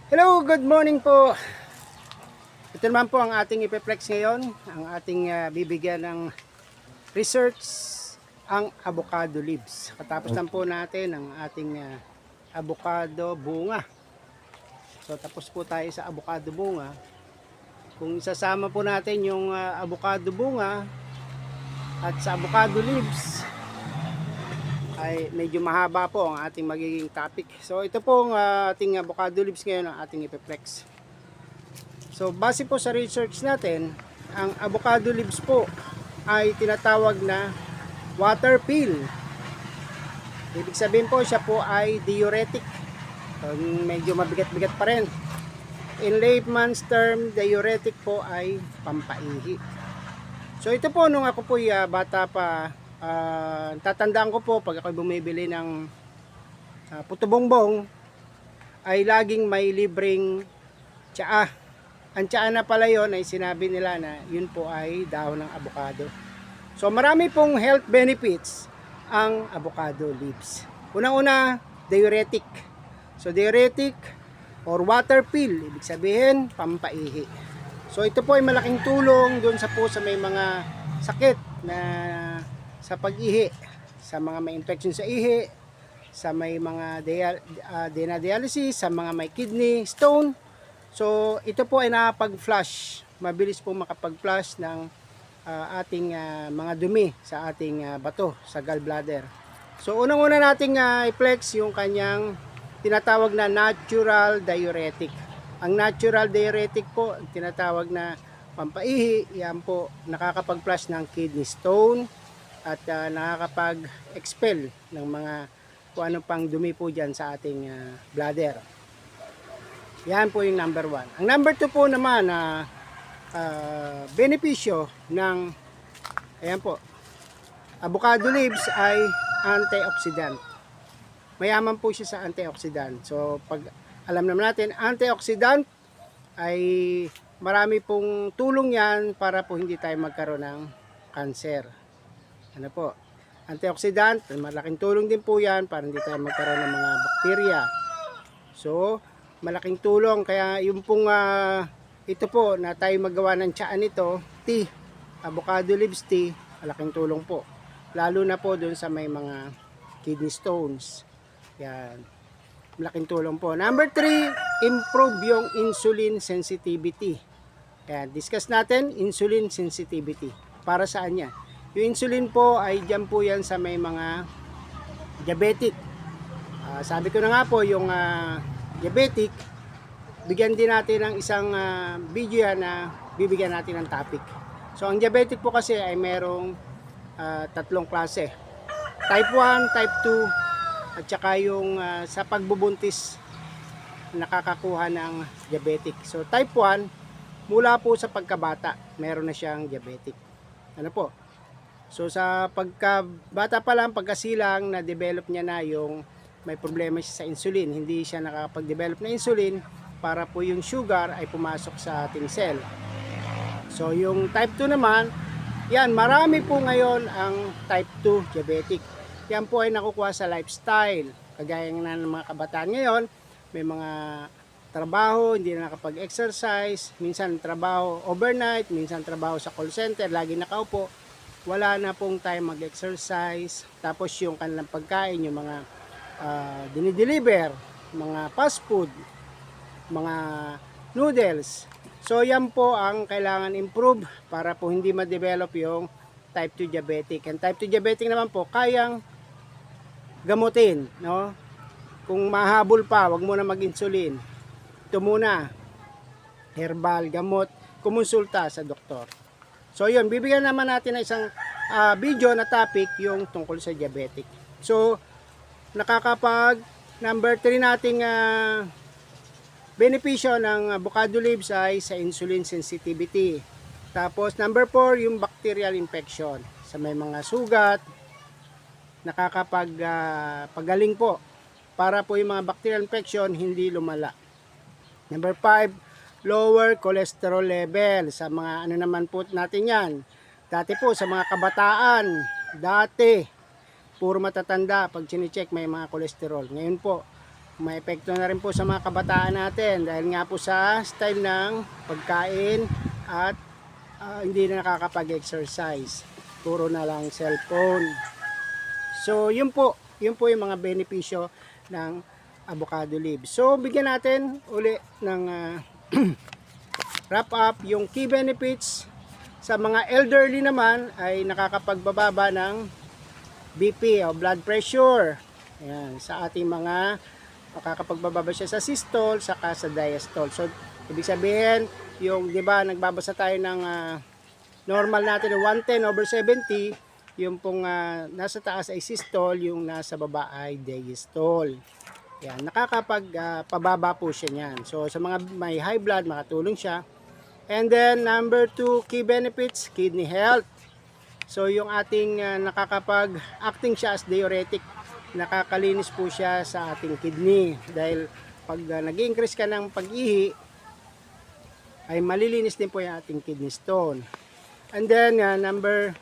Hello, good morning po. Ito naman po ang ating ipeplex ngayon. Ang ating bibigyan ng research ang avocado leaves. Katapos lang po natin ang ating avocado bunga. So tapos po tayo sa avocado bunga. Kung isasama po natin yung avocado bunga at sa avocado leaves, ay medyo mahaba po ang ating magiging topic. So ito po ang ating avocado leaves ngayon, ang ating ipeplex. So base po sa research natin, ang avocado leaves po ay tinatawag na water pill. Ibig sabihin po siya po ay diuretic. So, medyo mabigat-bigat pa rin. In layman's term, diuretic po ay pampaihi. So ito po nung ako po bata pa, tatandaan ko po pag ako bumibili ng puto bongbong ay laging may libreng tsaa. Ang tsaa na pala yon ay sinabi nila na yun po ay dahon ng avocado. So marami pong health benefits ang avocado leaves. Unang-una, diuretic. So diuretic or water pill, ibig sabihin pampaihi. So ito po ay malaking tulong doon sa may mga sakit na sa pag-ihi, sa mga may infection sa ihi, sa may mga dialysis, sa mga may kidney stone. So ito po ay nakapag-flush, mabilis po makapag-flush ng ating mga dumi sa ating bato, sa gallbladder. So unang-una nating i-flex yung kanyang tinatawag na natural diuretic. Ang natural diuretic po, tinatawag na pampaihi, yan po nakakapag-flush ng kidney stone at nakakapag-expel ng mga kung ano pang dumi po dyan sa ating bladder. Yan po yung number 1. Ang number 2 po naman na benepisyo ng ayan po, avocado leaves ay antioxidant. Mayaman po siya sa antioxidant. So pag alam naman natin, antioxidant ay marami pong tulong yan para po hindi tayo magkaroon ng cancer. Ano po? Antioxidant, malaking tulong din po yan para hindi tayo magkaroon ng mga bakterya. So malaking tulong, kaya yung pong ito po na tayo magawa ng tsaa nito, tea, avocado leaves tea, malaking tulong po, lalo na po doon sa may mga kidney stones. Yan, malaking tulong po. Number 3, improve yung insulin sensitivity. Yan, discuss natin insulin sensitivity. Para saan yan? Yung insulin po ay dyan po yan sa may mga diabetic. Sabi ko na nga po, yung diabetic, bigyan din natin ng isang video yan na bibigyan natin ng topic. So ang diabetic po kasi ay merong tatlong klase. Type 1, type 2, at saka yung sa pagbubuntis nakakakuha ng diabetic. So type 1, mula po sa pagkabata, meron na siyang diabetic. Ano po? So sa pagkabata pa lang, pagkasilang, na-develop niya na yung may problema siya sa insulin. Hindi siya nakakapag-develop na insulin para po yung sugar ay pumasok sa ating cell. So yung type 2 naman, yan, marami po ngayon ang type 2 diabetic. Yan po ay nakukuha sa lifestyle. Kagaya na ng mga kabataan ngayon, may mga trabaho, hindi na nakapag-exercise, minsan trabaho overnight, minsan trabaho sa call center, lagi nakaupo, wala na pong time mag-exercise. Tapos yung kanilang pagkain, yung mga dinideliver, mga fast food, mga noodles. So yan po ang kailangan improve para po hindi ma-develop yung type 2 diabetic. And type 2 diabetic naman po kayang gamutin, no? Kung mahabol pa, wag mo na mag-insulin. Ito muna, herbal, gamot, kumonsulta sa doktor. So yun, bibigyan naman natin ng isang video na topic yung tungkol sa diabetic. So nakakapag number 3 nating benepisyo ng avocado leaves ay sa insulin sensitivity. Tapos number 4, yung bacterial infection. Sa may mga sugat, nakakapag-pagaling po para po yung mga bacterial infection hindi lumala. Number 5, lower cholesterol level. Sa mga ano naman po natin yan. Dati po sa mga kabataan, puro matatanda, pag chine-check may mga cholesterol. Ngayon po, may epekto na rin po sa mga kabataan natin dahil nga po sa style ng pagkain at hindi na nakakapag-exercise, puro na lang cellphone. So yun po yung mga benepisyo ng avocado leaves. So bigyan natin uli ng wrap up yung key benefits. Sa mga elderly naman ay nakakapagbababa ng BP o blood pressure. Ayan, sa ating mga makakapagbababa siya sa systole saka sa diastole. So ibig sabihin yung 'di ba nagbabasa tayo ng normal natin ng 110/70, yung pong nasa taas ay systole, yung nasa baba ay diastole. Yan, nakakapagpababa po siya niyan. So sa mga may high blood makatulong siya. And then number 2 key benefits, kidney health. So yung ating acting siya as diuretic, nakakalinis po siya sa ating kidney dahil pag nag-increase ka ng pag-ihi ay malilinis din po yung ating kidney stone. And then number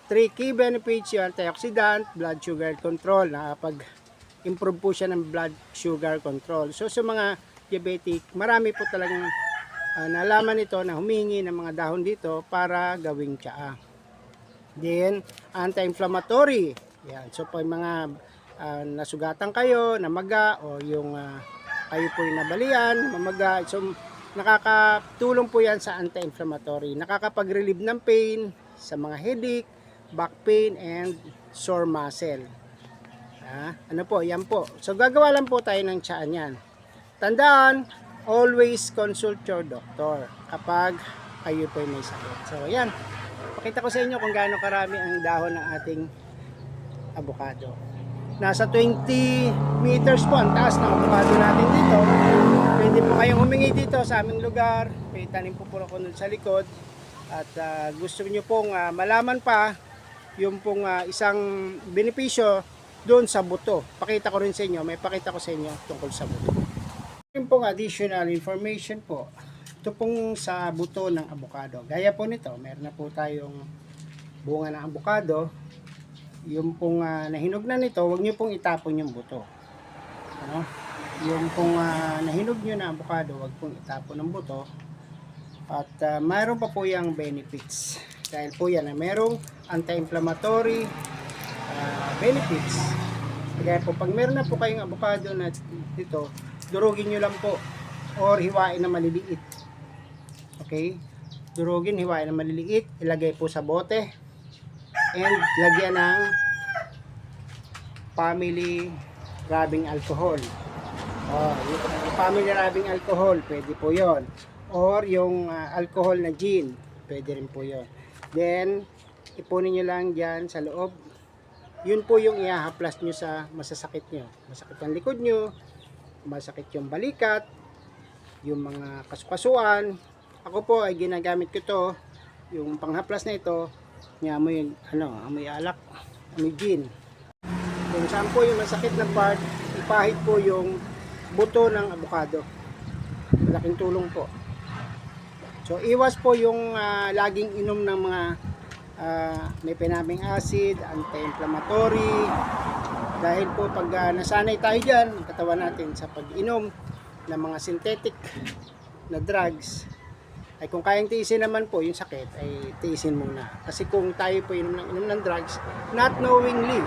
3 key benefits, yung antioxidant, blood sugar control, nakapag-improve po siya ng blood sugar control. So sa mga diabetic, marami po talagang nalaman ito na humingi ng mga dahon dito para gawing tsaa. Then anti-inflammatory. Yan. So pag mga nasugatan kayo, namaga, o yung kayo po yung nabalian, mamaga, so nakakatulong po yan sa anti-inflammatory. Nakakapag-relieve ng pain sa mga headache, back pain, and sore muscle. Ano po, yan po. So gagawa lang po tayo ng tiyaan yan. Tandaan, always consult your doctor kapag kayo po may sakit. So yan, pakita ko sa inyo kung gaano karami ang dahon ng ating avocado. Nasa 20 meters po ang taas ng avocado natin dito. Pwede po kayong humingi dito sa aming lugar. May tanim po ako nun sa likod. At gusto nyo pong malaman pa yung pong isang benepisyo doon sa buto. Pakita ko rin sa inyo, may pakita ko sa inyo tungkol sa buto. Yung pong additional information po, ito pong sa buto ng avocado. Gaya po nito, meron na po tayong bunga ng avocado. Yung pong nahinog na nito, huwag nyo pong itapon yung buto. Ano? Yung pong nahinog nyo na avocado, huwag pong itapon ng buto. At mayroon pa po yung benefits. Dahil po yan, mayroong anti-inflammatory benefits. Kaya po, pag meron na po kayong avocado na dito, durugin nyo lang po or hiwain na maliliit. Okay? Durugin, hiwain na maliliit, ilagay po sa bote and lagyan ng family rubbing alcohol. Yung family rubbing alcohol, pwede po yon. Or yung alcohol na gin, pwede rin po yon. Then, ipunin nyo lang dyan sa loob. Yun po yung ihahaplas nyo sa masasakit nyo. Masakit ang likod nyo, masakit yung balikat, yung mga kasukasuan. Ako po ay ginagamit ko to, yung panghaplas na ito, amoy amoy alak, amoy gin. Kung saan po yung masakit na part, ipahid po yung buto ng avocado. Malaking tulong po. So iwas po yung laging inom ng mga may penaming acid, anti-inflammatory. Dahil po pag nasanay tayo dyan, ang katawan natin sa pag-inom ng mga synthetic na drugs, ay kung kayang tiisin naman po yung sakit, ay tiisin muna. Kasi kung tayo po inom ng drugs, not knowingly,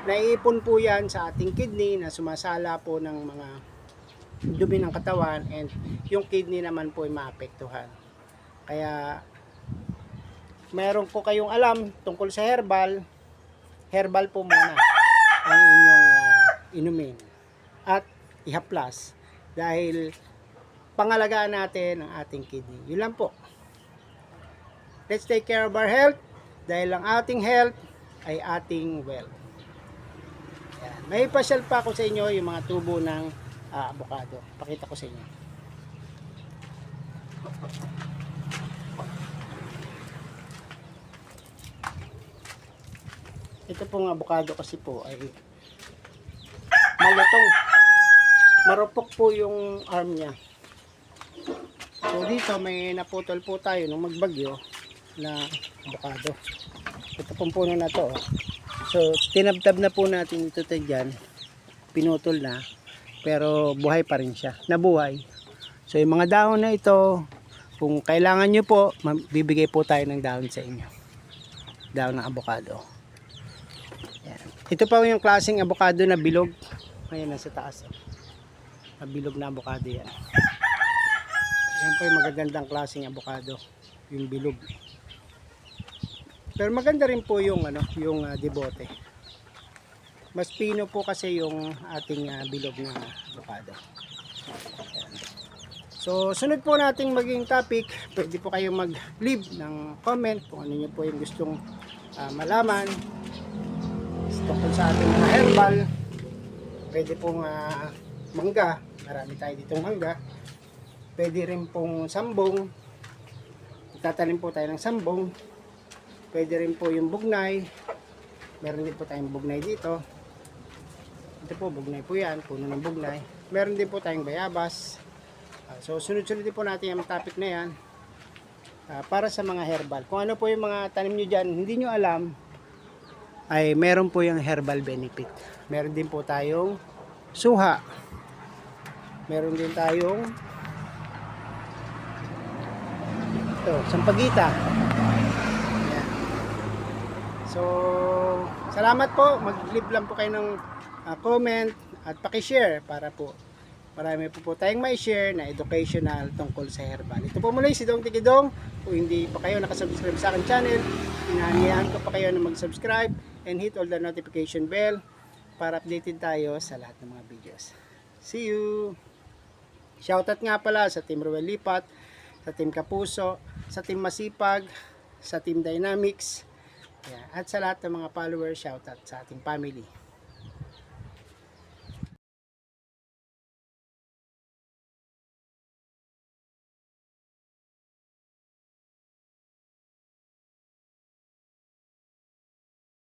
naiipon po yan sa ating kidney na sumasala po ng mga dumi ng katawan, and yung kidney naman po ay maapektuhan. Kaya meron po kayong alam tungkol sa herbal po muna ang inyong inumin at ihaplas dahil pangalagaan natin ang ating kidney. Yun lang po. Let's take care of our health dahil ang ating health ay ating wealth. Yan. May pasyal pa ako sa inyo yung mga tubo ng avocado. Pakita ko sa inyo. Ito pong avocado kasi po ay malutong. Marupok po yung arm niya. So dito may naputol po tayo nung magbagyo na avocado. Ito pong puno na to. So tinabtab na po natin ito dyan. pinutol na, pero buhay pa rin siya, nabuhay. So yung mga dahon na ito, kung kailangan nyo po, bibigay po tayo ng dahon sa inyo, dahon ng avocado. Yan. Ito pa yung klaseng avocado na bilog, ayan nasa taas, bilog na avocado yan. Yan po yung magagandang klaseng avocado, yung bilog. Pero maganda rin po yung yung debote. Mas pino po kasi yung ating bilog na avocado. Ayan. So sunod po nating maging topic, pwede po kayong mag-leave ng comment kung ano niyo po yung gustong malaman tungkol sa ating mga herbal. Pwede pong mangga, marami tayo ditong mangga. Pwede rin pong sambong, tatanim po tayo ng sambong. Pwede rin po yung bugnay, meron din po tayong bugnay dito. Ito po, bugnay po yan, puno ng bugnay. Meron din po tayong bayabas. So sunod-sunod din po natin yung topic na yan para sa mga herbal. Kung ano po yung mga tanim nyo dyan, hindi nyo alam, ay meron po yung herbal benefit. Meron din po tayong suha. Meron din tayong sampagita. Ayan. So, salamat po. Mag-leave lang po kayo ng comment at paki-share para po marami po tayong may share na educational tungkol sa herbal. Ito po muli si Dong Tikidong. Kung hindi pa kayo nakasubscribe sa akin channel, inaanihan ko pa kayo na mag-subscribe and hit all the notification bell para updated tayo sa lahat ng mga videos. See you! Shoutout nga pala sa Team Ruel Lipat, sa Team Kapuso, sa Team Masipag, sa Team Dynamics, at sa lahat ng mga followers, shoutout sa ating family.